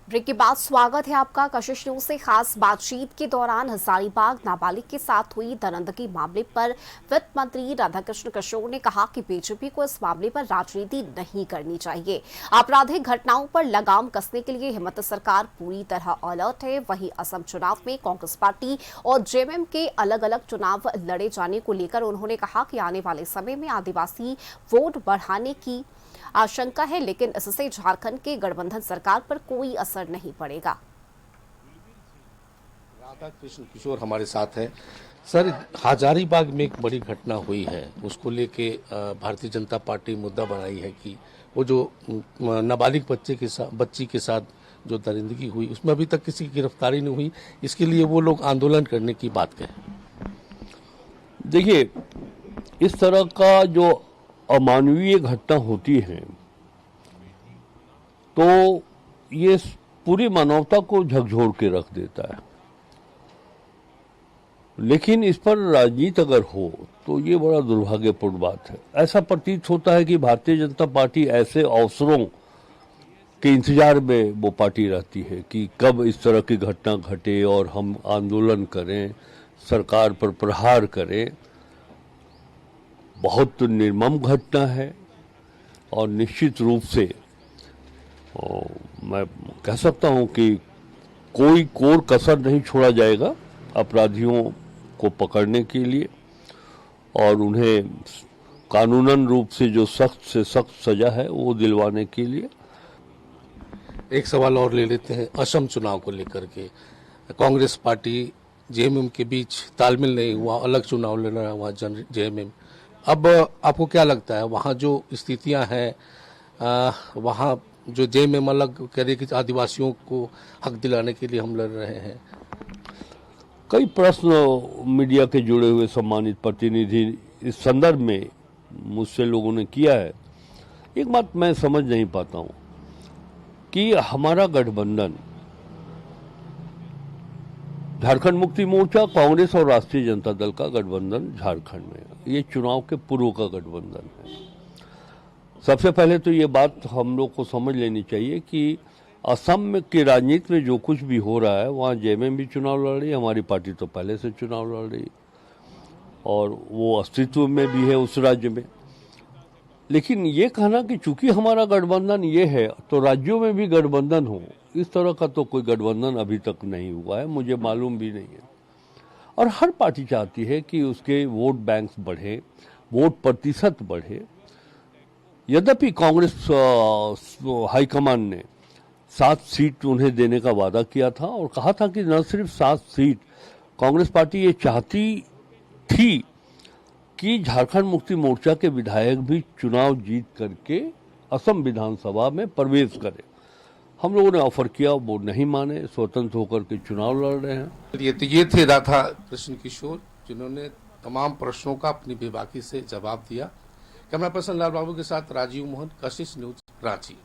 Break के बाद स्वागत है आपका कशिश न्यूज से। खास बातचीत के दौरान हजारीबाग नाबालिग के साथ हुई दरिंदगी मामले पर वित्त मंत्री राधाकृष्ण किशोर ने कहा कि बीजेपी को इस मामले पर राजनीति नहीं करनी चाहिए। आपराधिक घटनाओं पर लगाम कसने के लिए हिमंत सरकार पूरी तरह अलर्ट है। वहीं असम चुनाव में कांग्रेस पार्टी और जेएमएम के अलग अलग चुनाव लड़े जाने को लेकर उन्होंने कहा कि आने वाले समय में आदिवासी वोट बढ़ाने की आशंका है, लेकिन इससे झारखंड के गठबंधन सरकार पर कोई असर नहीं पड़ेगा। राधाकृष्ण किशोर हमारे साथ हैं। सर, हजारीबाग में एक बड़ी घटना हुई है, उसको लेके भारतीय जनता पार्टी मुद्दा बनाई है कि वो जो नाबालिग बच्ची के साथ जो दरिंदगी हुई उसमें अभी तक किसी की गिरफ्तारी नहीं हुई। इसके लिए वो लोग आंदोलन करने की बात कहें। देखिए, इस तरह का जो अमानवीय घटना होती है तो ये पूरी मानवता को झकझोर के रख देता है, लेकिन इस पर राजनीति अगर हो तो ये बड़ा दुर्भाग्यपूर्ण बात है। ऐसा प्रतीत होता है कि भारतीय जनता पार्टी ऐसे अवसरों के इंतजार में वो पार्टी रहती है कि कब इस तरह की घटना घटे और हम आंदोलन करें, सरकार पर प्रहार करें। बहुत निर्मम घटना है और निश्चित रूप से मैं कह सकता हूं कि कोई कोर कसर नहीं छोड़ा जाएगा अपराधियों को पकड़ने के लिए और उन्हें कानूनन रूप से जो सख्त से सख्त सजा है वो दिलवाने के लिए। एक सवाल और ले लेते हैं असम चुनाव को लेकर के। कांग्रेस पार्टी जेएमएम के बीच तालमेल नहीं हुआ, अलग चुनाव लड़ रहा हुआ जेएमएम। अब आपको क्या लगता है वहाँ जो स्थितियाँ हैं, वहाँ जो जेएमएम अलग कह रही कि आदिवासियों को हक दिलाने के लिए हम लड़ रहे हैं? कई प्रश्न मीडिया के जुड़े हुए सम्मानित प्रतिनिधि इस संदर्भ में मुझसे लोगों ने किया है। एक बात मैं समझ नहीं पाता हूँ कि हमारा गठबंधन झारखंड मुक्ति मोर्चा, कांग्रेस और राष्ट्रीय जनता दल का गठबंधन झारखंड में, ये चुनाव के पूर्व का गठबंधन है। सबसे पहले तो ये बात हम लोग को समझ लेनी चाहिए कि असम की राजनीति में जो कुछ भी हो रहा है वहाँ जेएमएम भी चुनाव लड़ रही है, हमारी पार्टी तो पहले से चुनाव लड़ रही है और वो अस्तित्व में भी है उस राज्य में। लेकिन ये कहना कि चूंकि हमारा गठबंधन ये है तो राज्यों में भी गठबंधन हो, इस तरह का तो कोई गठबंधन अभी तक नहीं हुआ है, मुझे मालूम भी नहीं है। और हर पार्टी चाहती है कि उसके वोट बैंक बढ़े, वोट प्रतिशत बढ़े। यद्यपि कांग्रेस हाईकमान ने 7 सीट उन्हें देने का वादा किया था और कहा था कि न सिर्फ 7 सीट, कांग्रेस पार्टी ये चाहती थी कि झारखंड मुक्ति मोर्चा के विधायक भी चुनाव जीत करके असम विधानसभा में प्रवेश करें। हम लोगों ने ऑफर किया, वो नहीं माने, स्वतंत्र होकर के चुनाव लड़ रहे हैं। ये थे राधाकृष्ण किशोर, जिन्होंने तमाम प्रश्नों का अपनी बेबाकी से जवाब दिया। कैमरा पर्सन लाल बाबू के साथ राजीव मोहन, कशिश न्यूज, रांची।